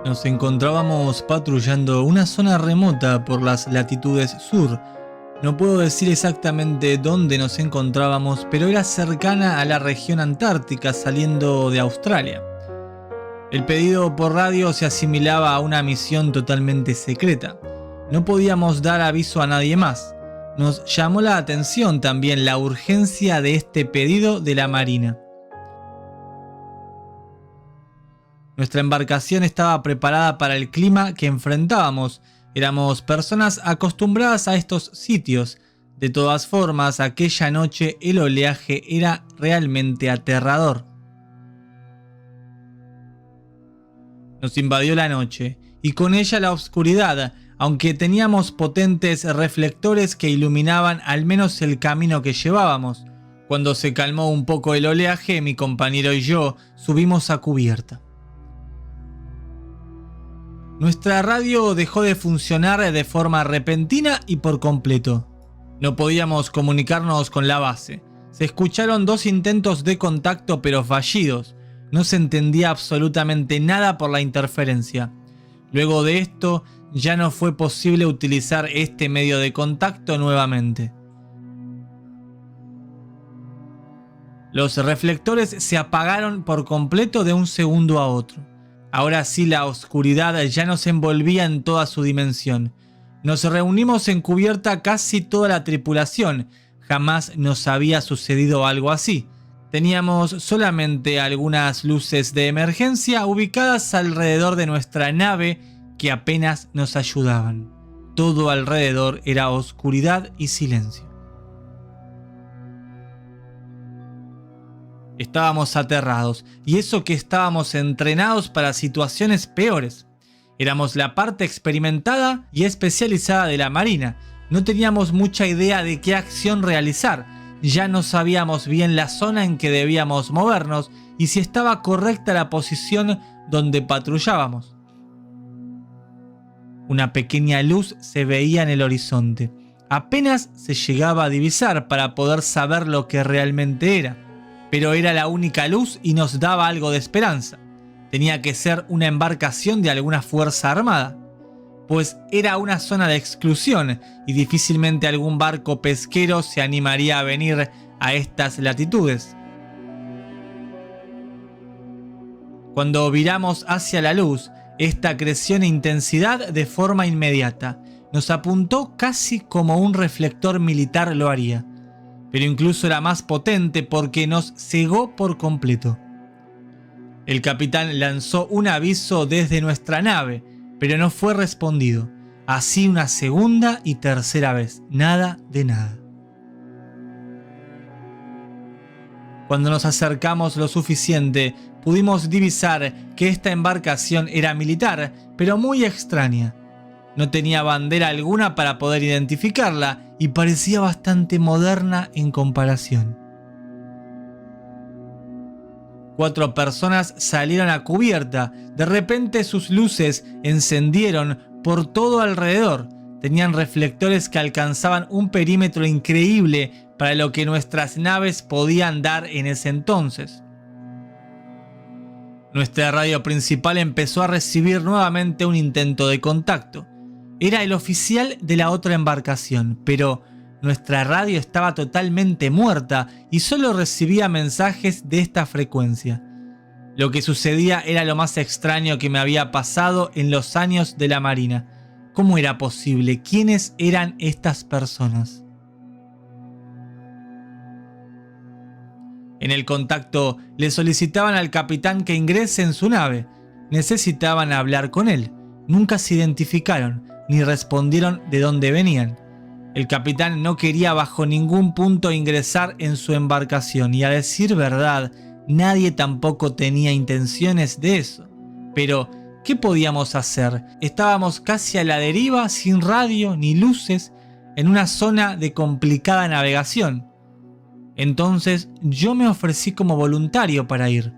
Nos encontrábamos patrullando una zona remota por las latitudes sur. No puedo decir exactamente dónde nos encontrábamos, pero era cercana a la región antártica saliendo de Australia. El pedido por radio se asimilaba a una misión totalmente secreta. No podíamos dar aviso a nadie más. Nos llamó la atención también la urgencia de este pedido de la Marina. Nuestra embarcación estaba preparada para el clima que enfrentábamos. Éramos personas acostumbradas a estos sitios. De todas formas, aquella noche el oleaje era realmente aterrador. Nos invadió la noche, y con ella la oscuridad, aunque teníamos potentes reflectores que iluminaban al menos el camino que llevábamos. Cuando se calmó un poco el oleaje, mi compañero y yo subimos a cubierta. Nuestra radio dejó de funcionar de forma repentina y por completo. No podíamos comunicarnos con la base. Se escucharon 2 intentos de contacto pero fallidos. No se entendía absolutamente nada por la interferencia. Luego de esto, ya no fue posible utilizar este medio de contacto nuevamente. Los reflectores se apagaron por completo de un segundo a otro. Ahora sí la oscuridad ya nos envolvía en toda su dimensión. Nos reunimos en cubierta casi toda la tripulación. Jamás nos había sucedido algo así. Teníamos solamente algunas luces de emergencia ubicadas alrededor de nuestra nave que apenas nos ayudaban. Todo alrededor era oscuridad y silencio. Estábamos aterrados, y eso que estábamos entrenados para situaciones peores. Éramos la parte experimentada y especializada de la Marina. No teníamos mucha idea de qué acción realizar. Ya no sabíamos bien la zona en que debíamos movernos y si estaba correcta la posición donde patrullábamos. Una pequeña luz se veía en el horizonte. Apenas se llegaba a divisar para poder saber lo que realmente era. Pero era la única luz y nos daba algo de esperanza. Tenía que ser una embarcación de alguna fuerza armada, pues era una zona de exclusión y difícilmente algún barco pesquero se animaría a venir a estas latitudes. Cuando viramos hacia la luz, esta creció en intensidad de forma inmediata. Nos apuntó casi como un reflector militar lo haría. Pero incluso era más potente porque nos cegó por completo. El capitán lanzó un aviso desde nuestra nave, pero no fue respondido. Así una segunda y tercera vez, nada de nada. Cuando nos acercamos lo suficiente, pudimos divisar que esta embarcación era militar, pero muy extraña. No tenía bandera alguna para poder identificarla y parecía bastante moderna en comparación. 4 personas salieron a cubierta. De repente sus luces encendieron por todo alrededor. Tenían reflectores que alcanzaban un perímetro increíble para lo que nuestras naves podían dar en ese entonces. Nuestra radio principal empezó a recibir nuevamente un intento de contacto. Era el oficial de la otra embarcación, pero nuestra radio estaba totalmente muerta y solo recibía mensajes de esta frecuencia. Lo que sucedía era lo más extraño que me había pasado en los años de la Marina. ¿Cómo era posible? ¿Quiénes eran estas personas? En el contacto le solicitaban al capitán que ingrese en su nave. Necesitaban hablar con él. Nunca se identificaron ni respondieron de dónde venían. El capitán no quería bajo ningún punto ingresar en su embarcación y, a decir verdad, nadie tampoco tenía intenciones de eso. Pero, ¿qué podíamos hacer? Estábamos casi a la deriva, sin radio ni luces, en una zona de complicada navegación. Entonces yo me ofrecí como voluntario para ir.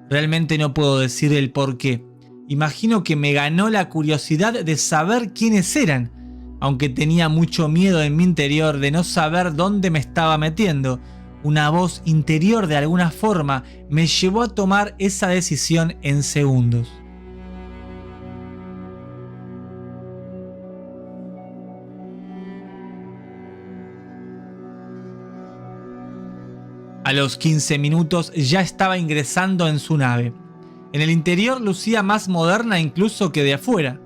Realmente no puedo decir el por qué. Imagino que me ganó la curiosidad de saber quiénes eran, aunque tenía mucho miedo en mi interior de no saber dónde me estaba metiendo. Una voz interior de alguna forma me llevó a tomar esa decisión en segundos. A los 15 minutos ya estaba ingresando en su nave. En el interior lucía más moderna incluso que de afuera.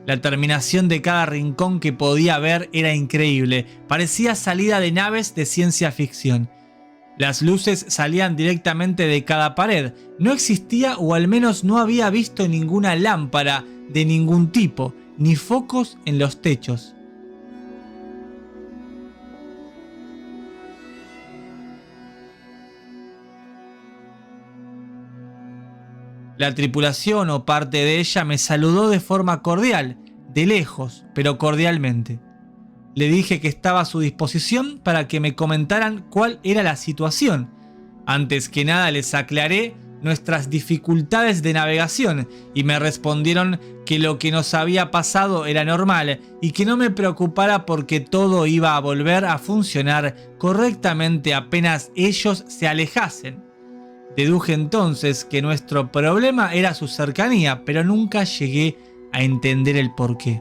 La terminación de cada rincón que podía ver era increíble, parecía salida de naves de ciencia ficción. Las luces salían directamente de cada pared, no existía o al menos no había visto ninguna lámpara de ningún tipo, ni focos en los techos. La tripulación o parte de ella me saludó de forma cordial, de lejos, pero cordialmente. Le dije que estaba a su disposición para que me comentaran cuál era la situación. Antes que nada les aclaré nuestras dificultades de navegación y me respondieron que lo que nos había pasado era normal y que no me preocupara porque todo iba a volver a funcionar correctamente apenas ellos se alejasen. Deduje entonces que nuestro problema era su cercanía, pero nunca llegué a entender el porqué.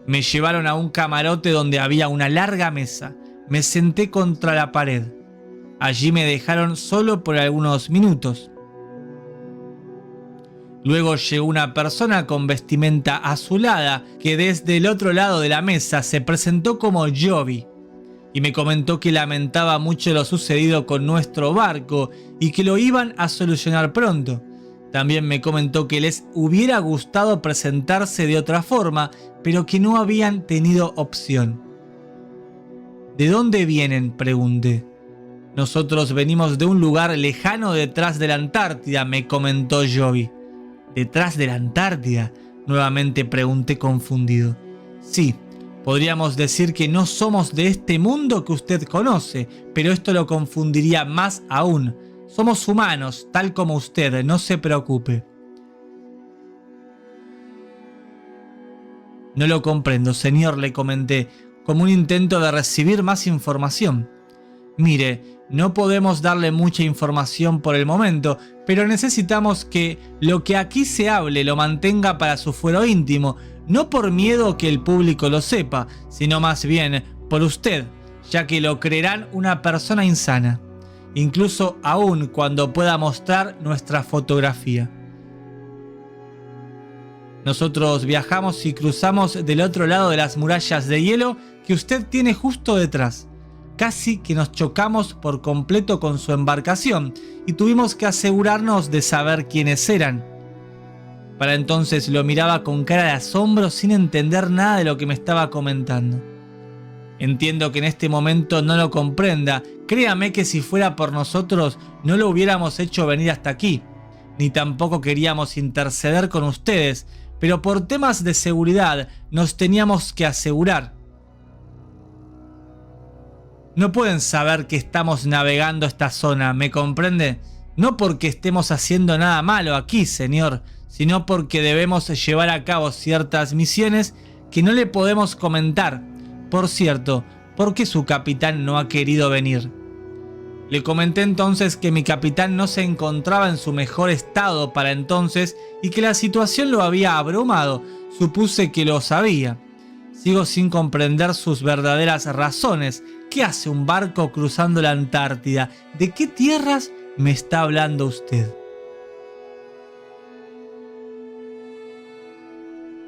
Me llevaron a un camarote donde había una larga mesa. Me senté contra la pared. Allí me dejaron solo por algunos minutos. Luego llegó una persona con vestimenta azulada que desde el otro lado de la mesa se presentó como Jovi y me comentó que lamentaba mucho lo sucedido con nuestro barco y que lo iban a solucionar pronto. También me comentó que les hubiera gustado presentarse de otra forma, pero que no habían tenido opción. ¿De dónde vienen?, pregunté. Nosotros venimos de un lugar lejano detrás de la Antártida, me comentó Jovi. ¿Detrás de la Antártida?, nuevamente pregunté confundido. Sí, podríamos decir que no somos de este mundo que usted conoce, pero esto lo confundiría más aún. Somos humanos, tal como usted, no se preocupe. No lo comprendo, señor, le comenté, como un intento de recibir más información. Mire, no podemos darle mucha información por el momento, pero necesitamos que lo que aquí se hable lo mantenga para su fuero íntimo, no por miedo que el público lo sepa, sino más bien por usted, ya que lo creerán una persona insana, incluso aún cuando pueda mostrar nuestra fotografía. Nosotros viajamos y cruzamos del otro lado de las murallas de hielo que usted tiene justo detrás. Casi que nos chocamos por completo con su embarcación y tuvimos que asegurarnos de saber quiénes eran. Para entonces lo miraba con cara de asombro sin entender nada de lo que me estaba comentando. Entiendo que en este momento no lo comprenda. Créame que si fuera por nosotros no lo hubiéramos hecho venir hasta aquí. Ni tampoco queríamos interceder con ustedes, pero por temas de seguridad nos teníamos que asegurar. No pueden saber que estamos navegando esta zona, ¿me comprende? No porque estemos haciendo nada malo aquí, señor, sino porque debemos llevar a cabo ciertas misiones que no le podemos comentar. Por cierto, ¿por qué su capitán no ha querido venir? Le comenté entonces que mi capitán no se encontraba en su mejor estado para entonces y que la situación lo había abrumado. Supuse que lo sabía. Sigo sin comprender sus verdaderas razones. ¿Qué hace un barco cruzando la Antártida? ¿De qué tierras me está hablando usted?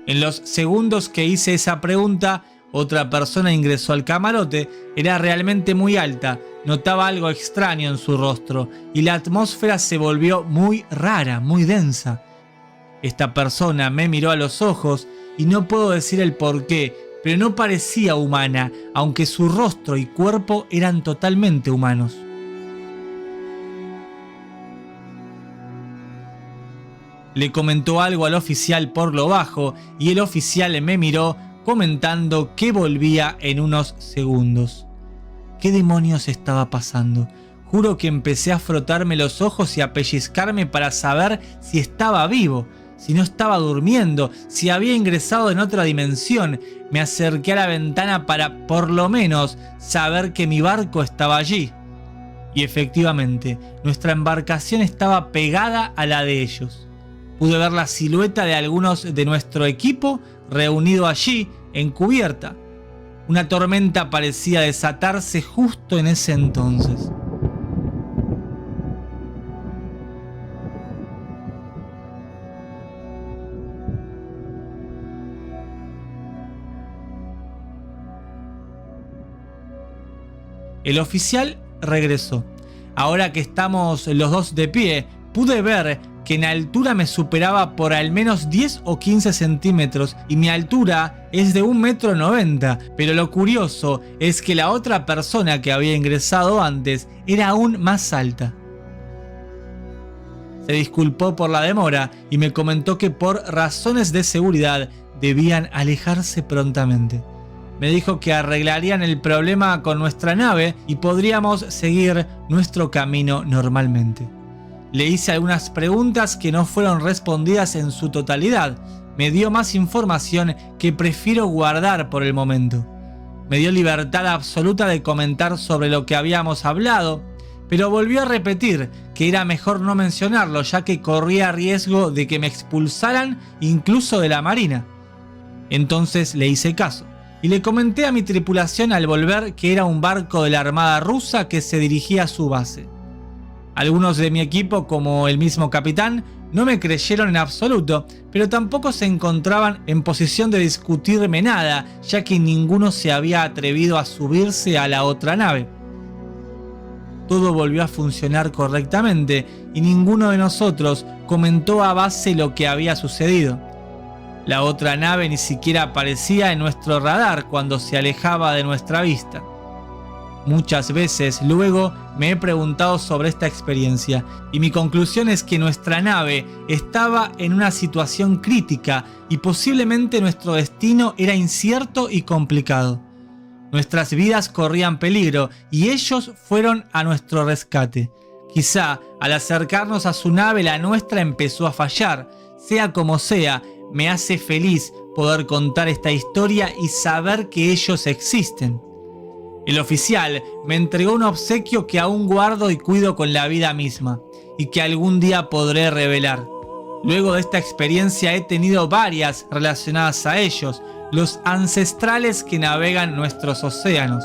En los segundos que hice esa pregunta, otra persona ingresó al camarote. Era realmente muy alta. Notaba algo extraño en su rostro y la atmósfera se volvió muy rara, muy densa. Esta persona me miró a los ojos y no puedo decir el porqué, pero no parecía humana, aunque su rostro y cuerpo eran totalmente humanos. Le comentó algo al oficial por lo bajo y el oficial me miró comentando que volvía en unos segundos. ¿Qué demonios estaba pasando? Juro que empecé a frotarme los ojos y a pellizcarme para saber si estaba vivo, si no estaba durmiendo, si había ingresado en otra dimensión. Me acerqué a la ventana para, por lo menos, saber que mi barco estaba allí. Y efectivamente, nuestra embarcación estaba pegada a la de ellos. Pude ver la silueta de algunos de nuestro equipo reunido allí, en cubierta. Una tormenta parecía desatarse justo en ese entonces. El oficial regresó. Ahora que estamos los dos de pie, pude ver que en altura me superaba por al menos 10 o 15 centímetros y mi altura es de 1,90 m, pero lo curioso es que la otra persona que había ingresado antes era aún más alta. Se disculpó por la demora y me comentó que por razones de seguridad debían alejarse prontamente. Me dijo que arreglarían el problema con nuestra nave y podríamos seguir nuestro camino normalmente. Le hice algunas preguntas que no fueron respondidas en su totalidad. Me dio más información que prefiero guardar por el momento. Me dio libertad absoluta de comentar sobre lo que habíamos hablado, pero volvió a repetir que era mejor no mencionarlo, ya que corría riesgo de que me expulsaran incluso de la marina. Entonces le hice caso y le comenté a mi tripulación al volver que era un barco de la Armada rusa que se dirigía a su base. Algunos de mi equipo, como el mismo capitán, no me creyeron en absoluto, pero tampoco se encontraban en posición de discutirme nada, ya que ninguno se había atrevido a subirse a la otra nave. Todo volvió a funcionar correctamente y ninguno de nosotros comentó a base lo que había sucedido. La otra nave ni siquiera aparecía en nuestro radar cuando se alejaba de nuestra vista. Muchas veces luego me he preguntado sobre esta experiencia y mi conclusión es que nuestra nave estaba en una situación crítica y posiblemente nuestro destino era incierto y complicado. Nuestras vidas corrían peligro y ellos fueron a nuestro rescate. Quizá al acercarnos a su nave la nuestra empezó a fallar. Sea como sea, me hace feliz poder contar esta historia y saber que ellos existen. El oficial me entregó un obsequio que aún guardo y cuido con la vida misma, y que algún día podré revelar. Luego de esta experiencia he tenido varias relacionadas a ellos, los ancestrales que navegan nuestros océanos.